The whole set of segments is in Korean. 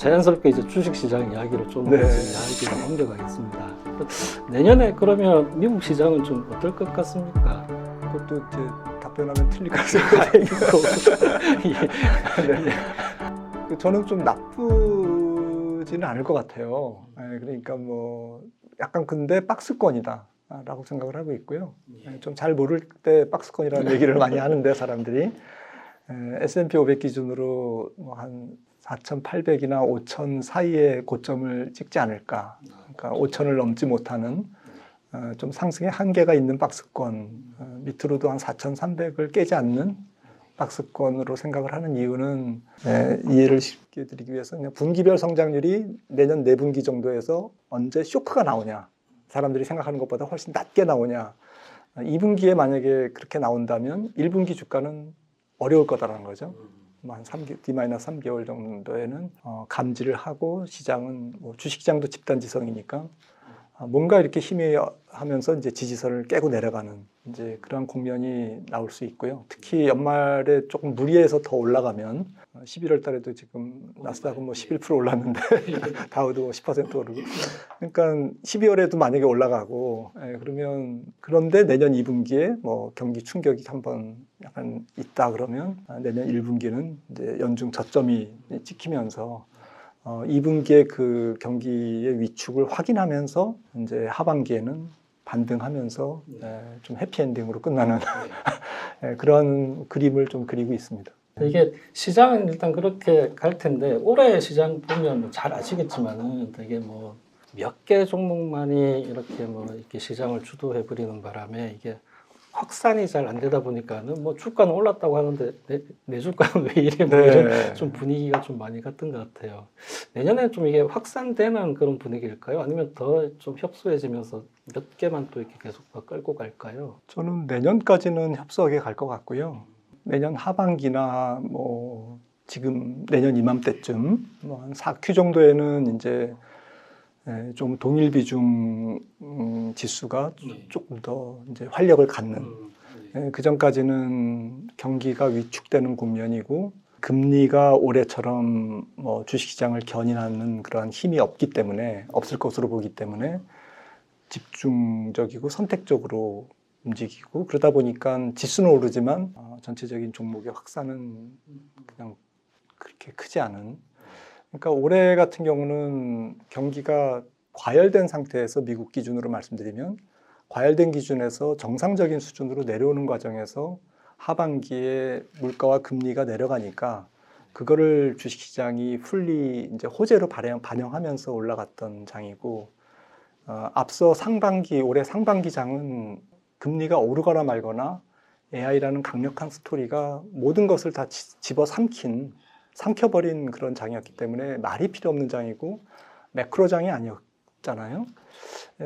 자연스럽게 이제 주식시장 이야기로 좀 네. 이야기를 넘겨가겠습니다. 내년에 그러면 미국 시장은 좀 어떨 것 같습니까? 그것도 이제 답변하면 틀릴 가능성이 있고. 네. 저는 좀 나쁘지는 않을 것 같아요. 그러니까 뭐 약간 근데 박스권이다 라고 생각을 하고 있고요. 좀 잘 모를 때 박스권이라는 얘기를 많이 하는데 사람들이 S&P 500 기준으로 한 4,800이나 5,000 사이의 고점을 찍지 않을까. 그러니까 5,000을 넘지 못하는 좀 상승의 한계가 있는 박스권, 밑으로도 한 4,300을 깨지 않는 박스권으로 생각을 하는 이유는 이해를 쉽게 드리기 위해서 그냥 분기별 성장률이 내년 4분기 정도에서 언제 쇼크가 나오냐, 사람들이 생각하는 것보다 훨씬 낮게 나오냐, 2분기에 만약에 그렇게 나온다면 1분기 주가는 어려울 거다라는 거죠. 한 D-3개월 정도에는 감지를 하고 시장은 뭐 주식시장도 집단지성이니까 뭔가 이렇게 희미하면서 이제 지지선을 깨고 내려가는 이제 그런 국면이 나올 수 있고요. 특히 연말에 조금 무리해서 더 올라가면 11월 달에도 지금 나스닥은 뭐 11% 올랐는데 다우도 10% 오르고 그러니까 12월에도 만약에 올라가고 그러면 그런데 내년 2분기에 뭐 경기 충격이 한번 약간 있다 그러면 내년 1분기는 이제 연중 저점이 찍히면서 2분기에 그 경기의 위축을 확인하면서 이제 하반기에는 반등하면서 좀 해피엔딩으로 끝나는 그런 그림을 좀 그리고 있습니다. 이게 시장은 일단 그렇게 갈 텐데 올해 시장 보면 뭐 잘 아시겠지만은 되게 뭐 몇 개 종목만이 이렇게 뭐 이렇게 시장을 주도해 버리는 바람에 이게 확산이 잘 안 되다 보니까는 뭐 주가는 올랐다고 하는데 내 주가는 왜 이래 뭐 이런 좀 분위기가 좀 많이 갔던 것 같아요. 내년에 좀 이게 확산되는 그런 분위기일까요? 아니면 더 좀 협소해지면서 몇 개만 또 이렇게 계속 더 끌고 갈까요? 저는 내년까지는 협소하게 갈 것 같고요. 내년 하반기나 뭐 지금 내년 이맘때쯤 뭐 한 4Q 정도에는 이제 좀 동일 비중 지수가 조금 더 이제 활력을 갖는 그 전까지는 경기가 위축되는 국면이고 금리가 올해처럼 뭐 주식시장을 견인하는 그러한 힘이 없기 때문에 없을 것으로 보기 때문에 집중적이고 선택적으로 움직이고 그러다 보니까 지수는 오르지만 전체적인 종목의 확산은 그냥 그렇게 크지 않은. 그러니까 올해 같은 경우는 경기가 과열된 상태에서 미국 기준으로 말씀드리면 과열된 기준에서 정상적인 수준으로 내려오는 과정에서 하반기에 물가와 금리가 내려가니까 그거를 주식시장이 풀리 이제 호재로 반영하면서 올라갔던 장이고 앞서 올해 상반기 장은 금리가 오르거나 말거나 AI라는 강력한 스토리가 모든 것을 다 삼켜버린 그런 장이었기 때문에 말이 필요 없는 장이고 매크로 장이 아니었잖아요.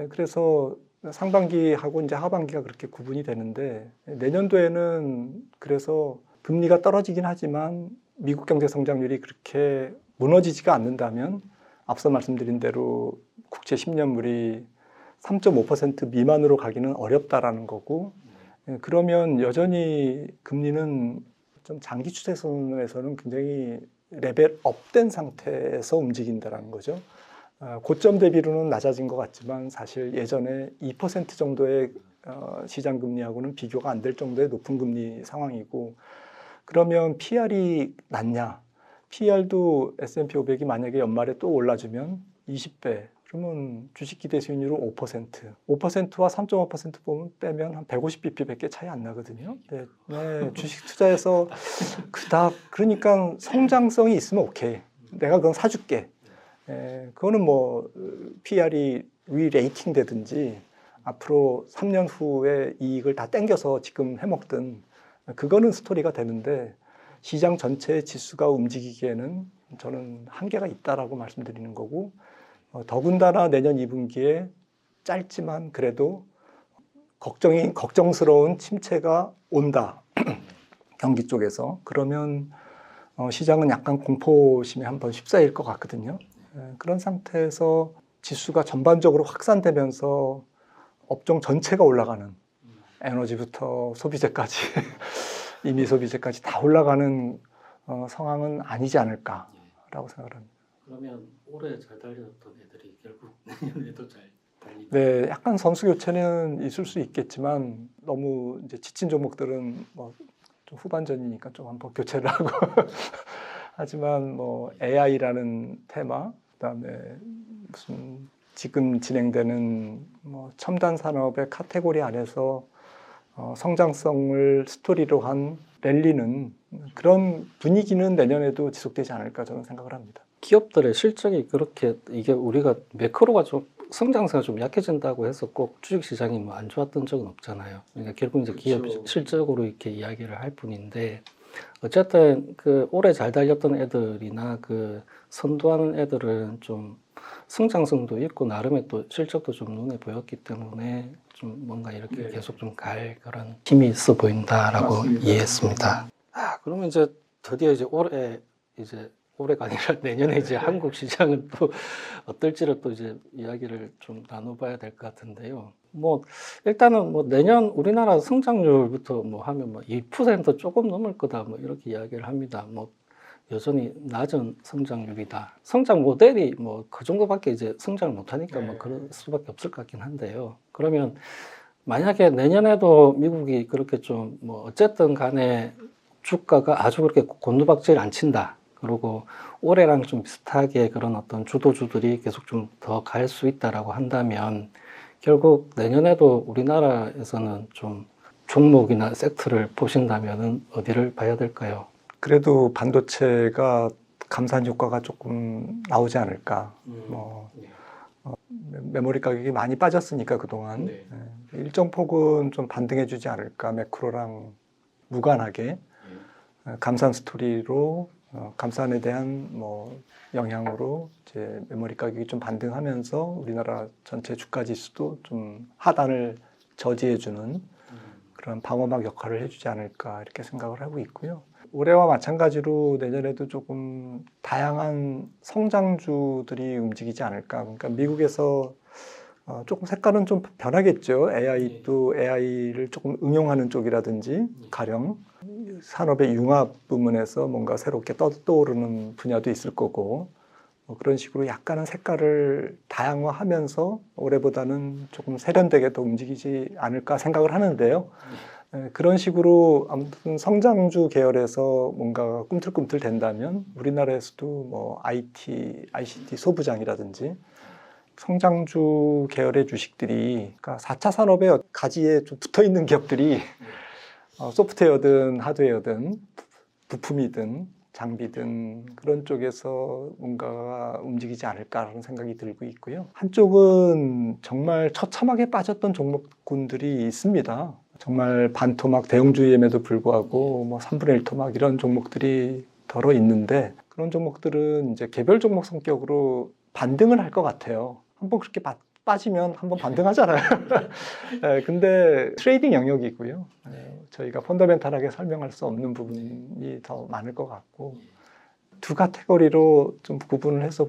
그래서 상반기하고 이제 하반기가 그렇게 구분이 되는데 내년도에는 그래서 금리가 떨어지긴 하지만 미국 경제 성장률이 그렇게 무너지지가 않는다면 앞서 말씀드린 대로 국채 10년물이 3.5% 미만으로 가기는 어렵다라는 거고 그러면 여전히 금리는 좀 장기 추세선에서는 굉장히 레벨업된 상태에서 움직인다는 거죠. 고점 대비로는 낮아진 것 같지만 사실 예전에 2% 정도의 시장 금리하고는 비교가 안 될 정도의 높은 금리 상황이고 그러면 PR이 낮냐? PR도 S&P 500이 만약에 연말에 또 올라주면 20배. 그러면 주식 기대 수익률은 5%. 5%와 3.5% 보면 빼면 한 150bp밖에 차이 안 나거든요. 네, 주식 투자해서 그러니까 성장성이 있으면 오케이. 내가 그건 사줄게. 그거는 뭐 PR이 리레이팅 되든지 앞으로 3년 후에 이익을 다 땡겨서 지금 해먹든 그거는 스토리가 되는데 시장 전체의 지수가 움직이기에는 저는 한계가 있다라고 말씀드리는 거고 더군다나 내년 2분기에 짧지만 그래도 걱정스러운 침체가 온다. 경기 쪽에서. 그러면 시장은 약간 공포심에 한번 휩싸일 것 같거든요. 그런 상태에서 지수가 전반적으로 확산되면서 업종 전체가 올라가는 에너지부터 소비재까지 이미 소비재까지 다 올라가는 상황은 아니지 않을까라고 생각합니다. 그러면 올해 잘 달렸던 애들이 결국 내년에도 잘 달리다. 네, 약간 선수 교체는 있을 수 있겠지만 너무 이제 지친 종목들은 뭐 좀 후반전이니까 좀 한번 교체를 하고 하지만 뭐 AI라는 테마, 그다음에 무슨 지금 진행되는 뭐 첨단 산업의 카테고리 안에서 성장성을 스토리로 한 랠리는 그런 분위기는 내년에도 지속되지 않을까 저는 생각을 합니다. 기업들의 실적이 그렇게 이게 우리가 매크로가 좀 성장세가 좀 약해진다고 해서 꼭 주식시장이 뭐 안 좋았던 적은 없잖아요. 그러니까 결국 이제 기업 실적으로 이렇게 이야기를 할 뿐인데 어쨌든 그 올해 잘 달렸던 애들이나 그 선도하는 애들은 좀 성장성도 있고 나름의 또 실적도 좀 눈에 보였기 때문에 좀 뭔가 이렇게 네. 계속 좀 갈 그런 힘이 있어 보인다라고 맞습니다. 이해했습니다. 그러면 이제 드디어 이제 올해가 아니라 내년에 이제 한국 시장은 또 어떨지를 또 이제 이야기를 좀 나눠봐야 될 것 같은데요. 뭐 일단은 뭐 내년 우리나라 성장률부터 뭐 하면 뭐 2% 조금 넘을 거다 뭐 이렇게 이야기를 합니다. 뭐 여전히 낮은 성장률이다. 성장 모델이 뭐 그 정도밖에 이제 성장을 못하니까 뭐 그럴 수밖에 없을 것 같긴 한데요. 그러면 만약에 내년에도 미국이 그렇게 좀 뭐 어쨌든 간에 주가가 아주 그렇게 곤두박질 안 친다. 그리고 올해랑 좀 비슷하게 그런 어떤 주도주들이 계속 좀 더 갈 수 있다라고 한다면 결국 내년에도 우리나라에서는 좀 종목이나 섹터를 보신다면은 어디를 봐야 될까요? 그래도 반도체가 감산 효과가 조금 나오지 않을까. 뭐 메모리 가격이 많이 빠졌으니까 그동안 네. 일정 폭은 좀 반등해주지 않을까. 매크로랑 무관하게 감산 스토리로 감산에 대한 뭐 영향으로 이제 메모리 가격이 좀 반등하면서 우리나라 전체 주가 지수도 좀 하단을 저지해주는 그런 방어막 역할을 해주지 않을까 이렇게 생각을 하고 있고요. 올해와 마찬가지로 내년에도 조금 다양한 성장주들이 움직이지 않을까. 그러니까 미국에서 조금 색깔은 좀 변하겠죠. AI도 AI를 조금 응용하는 쪽이라든지 가령 산업의 융합 부문에서 뭔가 새롭게 떠오르는 분야도 있을 거고 뭐 그런 식으로 약간은 색깔을 다양화하면서 올해보다는 조금 세련되게 더 움직이지 않을까 생각을 하는데요. 그런 식으로 아무튼 성장주 계열에서 뭔가 꿈틀꿈틀 된다면 우리나라에서도 뭐 IT, ICT 소부장이라든지 성장주 계열의 주식들이 그러니까 4차 산업의 가지에 좀 붙어 있는 기업들이 소프트웨어든 하드웨어든 부품이든 장비든 그런 쪽에서 뭔가 움직이지 않을까라는 생각이 들고 있고요. 한쪽은 정말 처참하게 빠졌던 종목군들이 있습니다. 정말 반토막 대형주임에도 불구하고 뭐 3분의 1 토막 이런 종목들이 덜어 있는데 그런 종목들은 이제 개별 종목 성격으로 반등을 할 것 같아요. 한번 그렇게 빠지면 한번 반등하잖아요. 네, 근데 트레이딩 영역이고요. 저희가 펀더멘탈하게 설명할 수 없는 부분이 더 많을 것 같고 두 카테고리로 좀 구분을 해서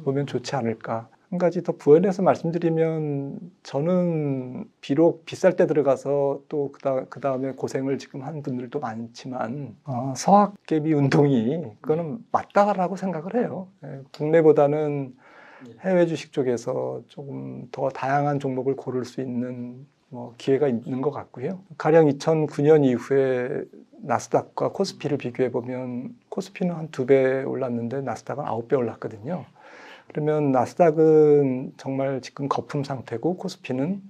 보면 좋지 않을까. 한 가지 더 부연해서 말씀드리면 저는 비록 비쌀 때 들어가서 또 그 다음에 고생을 지금 한 분들도 많지만 서학개비 운동이 그거는 맞다라고 생각을 해요. 국내보다는 해외 주식 쪽에서 조금 더 다양한 종목을 고를 수 있는 뭐 기회가 있는 것 같고요. 가령 2009년 이후에 나스닥과 코스피를 비교해 보면 코스피는 한 2배 올랐는데 나스닥은 9배 올랐거든요. 그러면 나스닥은 정말 지금 거품 상태고 코스피는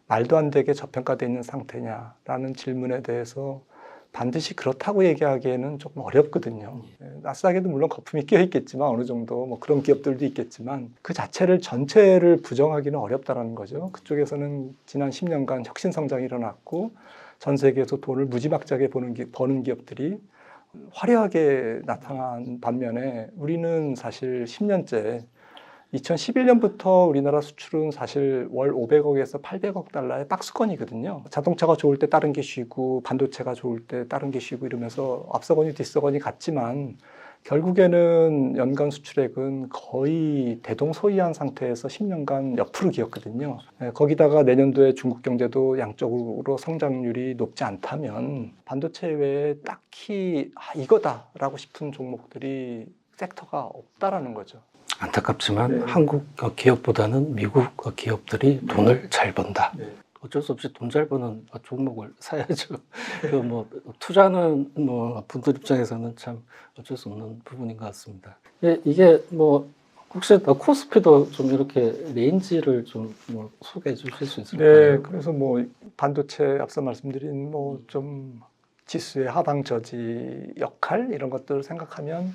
말도 안 되게 저평가되어 있는 상태냐라는 질문에 대해서 반드시 그렇다고 얘기하기에는 조금 어렵거든요. 나스닥에도 물론 거품이 끼어 있겠지만 어느 정도 뭐 그런 기업들도 있겠지만 그 자체를 전체를 부정하기는 어렵다는 거죠. 그쪽에서는 지난 10년간 혁신 성장이 일어났고 전 세계에서 돈을 무지막지하게 버는 기업들이 화려하게 나타난 반면에 우리는 사실 10년째 2011년부터 우리나라 수출은 사실 월 500억에서 800억 달러의 박스권이거든요. 자동차가 좋을 때 다른 게 쉬고 반도체가 좋을 때 다른 게 쉬고 이러면서 앞서거니 뒤서거니 갔지만 결국에는 연간 수출액은 거의 대동소이한 상태에서 10년간 옆으로 기었거든요. 거기다가 내년도에 중국 경제도 양적으로 성장률이 높지 않다면 반도체 외에 딱히 이거다라고 싶은 종목들이 섹터가 없다라는 거죠. 안타깝지만 네. 한국 기업보다는 미국 기업들이 돈을 잘 번다. 네. 어쩔 수 없이 돈 잘 버는 종목을 사야죠. 그 뭐 투자는 뭐 분들 입장에서는 참 어쩔 수 없는 부분인 것 같습니다. 이게 뭐 혹시 코스피도 좀 이렇게 레인지를 좀 뭐 소개해 주실 수 있을까요? 네, 그래서 뭐 반도체 앞서 말씀드린 뭐 좀 지수의 하방 저지 역할 이런 것들을 생각하면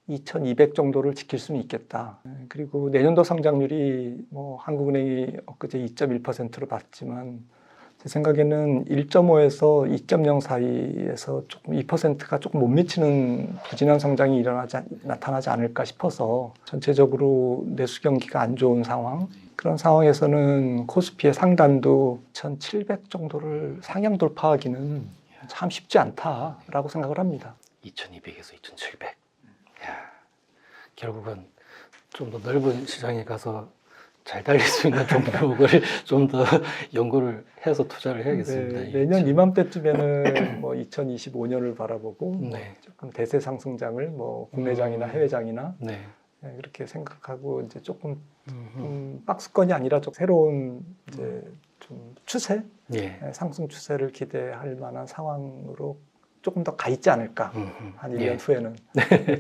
2,200 정도를 지킬 수는 있겠다. 그리고 내년도 성장률이 뭐 한국은행이 엊그제 2.1%로 봤지만 제 생각에는 1.5에서 2.0 사이에서 조금 2%가 조금 못 미치는 부진한 성장이 나타나지 않을까 싶어서 전체적으로 내수 경기가 안 좋은 상황 그런 상황에서는 코스피의 상단도 1,700 정도를 상향 돌파하기는 참 쉽지 않다라고 생각을 합니다. 2200에서 2700. 결국은 좀 더 넓은 시장에 가서 잘 달릴 수 있는 종목을 좀 더 연구를 해서 투자를 해야겠습니다. 네, 내년 이맘때쯤에는 뭐 2025년을 바라보고 네. 조금 대세 상승장을 뭐 국내장이나 해외장이나 네. 그렇게 생각하고 이제 조금 박스권이 아니라 좀 새로운 이제 좀 추세, 예. 상승 추세를 기대할 만한 상황으로 조금 더 가 있지 않을까. 한 1년 예. 후에는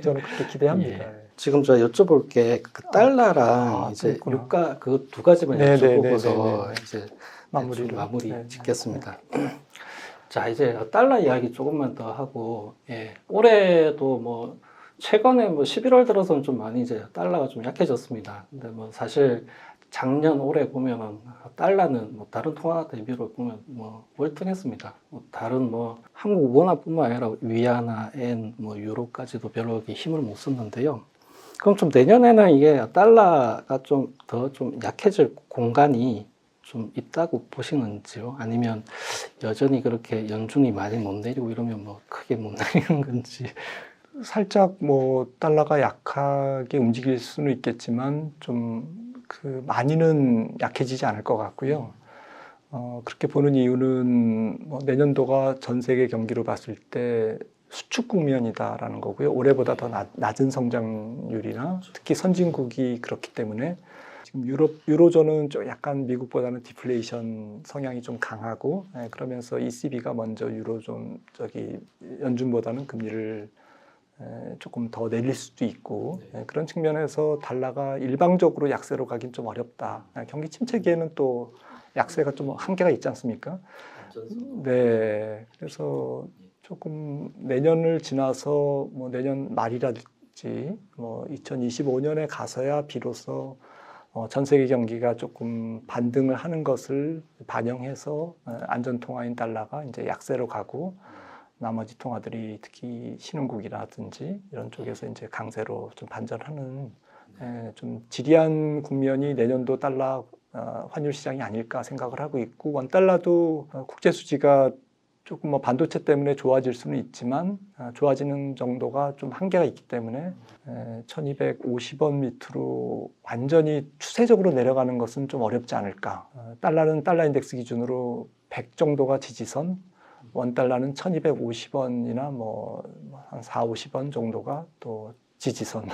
저는 그렇게 기대합니다. 예. 지금 저 여쭤볼 게 그 달러랑 이제 그렇구나. 유가 그 두 가지만 네, 네, 여쭤보고서 네, 네. 이제 마무리를 마무리 네, 짓겠습니다. 자, 이제 달러 이야기 조금만 더 하고, 예. 올해도 뭐 최근에 뭐 11월 들어서는 좀 많이 이제 달러가 좀 약해졌습니다. 근데 뭐 사실 작년 올해 보면은 달러는 뭐 다른 통화 대비로 보면 뭐 월등했습니다. 뭐 다른 뭐 한국 원화뿐만 아니라 위안화, 엔, 뭐 유로까지도 별로 이렇게 힘을 못 썼는데요. 그럼 좀 내년에는 이게 달러가 좀 더 좀 약해질 공간이 좀 있다고 보시는지요? 아니면 여전히 그렇게 연준이 많이 못 내리고 이러면 뭐 크게 못 내리는 건지. 살짝 뭐 달러가 약하게 움직일 수는 있겠지만 좀 그 많이는 약해지지 않을 것 같고요. 그렇게 보는 이유는 뭐 내년도가 전 세계 경기로 봤을 때 수축 국면이다라는 거고요. 올해보다 더 낮은 성장률이나 특히 선진국이 그렇기 때문에 지금 유로존은 좀 약간 미국보다는 디플레이션 성향이 좀 강하고 그러면서 ECB가 먼저 유로존 연준보다는 금리를 조금 더 내릴 수도 있고 그런 측면에서 달러가 일방적으로 약세로 가긴 좀 어렵다. 경기 침체기에는 또 약세가 좀 한계가 있지 않습니까? 네, 그래서 조금 내년을 지나서 뭐 내년 말이라든지 뭐 2025년에 가서야 비로소 전 세계 경기가 조금 반등을 하는 것을 반영해서 안전 통화인 달러가 이제 약세로 가고 나머지 통화들이 특히 신흥국이라든지 이런 쪽에서 이제 강세로 좀 반전하는 좀 지리한 국면이 내년도 달러 환율 시장이 아닐까 생각을 하고 있고 원 달러도 국제 수지가 조금 뭐 반도체 때문에 좋아질 수는 있지만 좋아지는 정도가 좀 한계가 있기 때문에 1250원 밑으로 완전히 추세적으로 내려가는 것은 좀 어렵지 않을까. 달러는 달러 인덱스 기준으로 100 정도가 지지선, 원 달러는 1250원이나 뭐 한 4, 50원 정도가 또 지지선.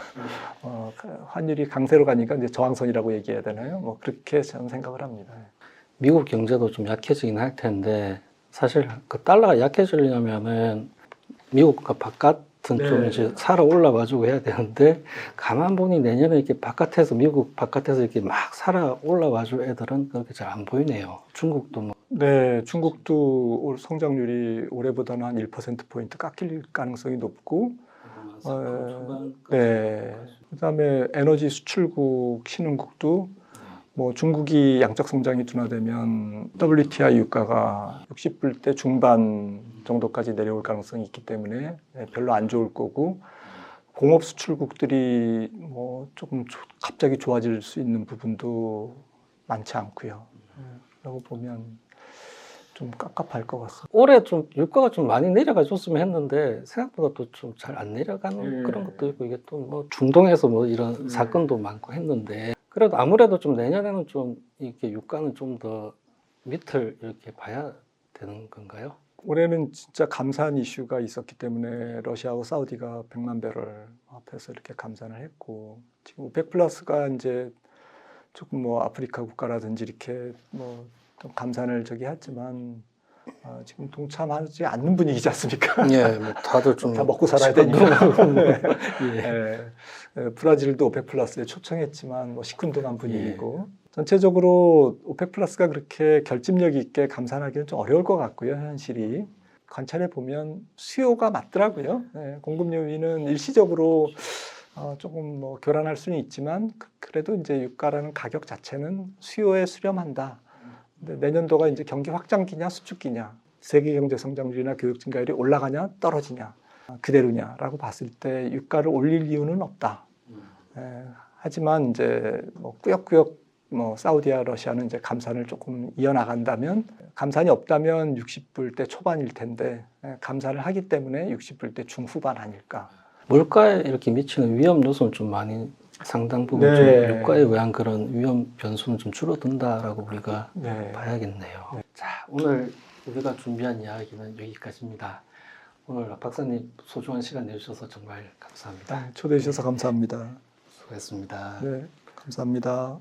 환율이 강세로 가니까 이제 저항선이라고 얘기해야 되나요? 뭐 그렇게 저는 생각을 합니다. 미국 경제도 좀 약해지긴 할 텐데 사실 그 달러가 약해지려면은 미국과 바깥은 좀 이제 살아 올라와주고 해야 되는데 가만 보니 내년에 이렇게 미국 바깥에서 이렇게 막 살아 올라와줄 애들은 그렇게 잘 안 보이네요. 중국도 뭐. 네, 중국도 성장률이 올해보다는 한 1%포인트 깎일 가능성이 높고, 네, 그다음에 에너지 수출국 신흥국도 뭐 중국이 양적 성장이 둔화되면 WTI 유가가 60불대 중반 정도까지 내려올 가능성이 있기 때문에 별로 안 좋을 거고 공업 수출국들이 뭐 조금 갑자기 좋아질 수 있는 부분도 많지 않고요. 라고 보면 좀 깝깝할 것 같습니다. 올해 좀 유가가 좀 많이 내려가 줬으면 했는데 생각보다 또 좀 잘 안 내려가는 그런 것도 있고 이게 또 뭐 중동에서 뭐 이런 사건도 많고 했는데 그래도 아무래도 좀 내년에는 좀 이렇게 유가는 좀 더 밑을 이렇게 봐야 되는 건가요? 올해는 진짜 감산 이슈가 있었기 때문에 러시아하고 사우디가 100만 배럴 합해서 이렇게 감산을 했고, 지금 오펙 플러스가 이제 조금 뭐 아프리카 국가라든지 이렇게 뭐 좀 감산을 저기 했지만 지금 동참하지 않는 분위기지 않습니까? 예, 뭐 다들 좀 다 먹고 살아야 되니까. 예. 브라질도 오펙 플러스에 초청했지만 뭐 시큰둥한 분위기고, 전체적으로 오펙 플러스가 그렇게 결집력 있게 감산하기는 좀 어려울 것 같고요. 현실이 관찰해 보면 수요가 맞더라고요. 공급 요인은 일시적으로 조금 뭐 교란할 수는 있지만 그래도 이제 유가라는 가격 자체는 수요에 수렴한다. 근데 내년도가 이제 경기 확장기냐 수축기냐, 세계 경제 성장률이나 교육 증가율이 올라가냐 떨어지냐, 그대로냐라고 봤을 때 유가를 올릴 이유는 없다. 하지만 이제 뭐 꾸역꾸역 뭐 사우디와 러시아는 이제 감산을 조금 이어나간다면, 감산이 없다면 60불대 초반일 텐데 감산을 하기 때문에 60불대 중후반 아닐까. 물가에 이렇게 미치는 위험 요소는 좀 많이 상당 부분 네. 좀 유가에 의한 그런 위험 변수는 좀 줄어든다라고 우리가 봐야겠네요. 자, 오늘 우리가 준비한 이야기는 여기까지입니다. 오늘 박사님 소중한 시간 내주셔서 정말 감사합니다. 초대해 주셔서 감사합니다. 수고했습니다. 네, 감사합니다.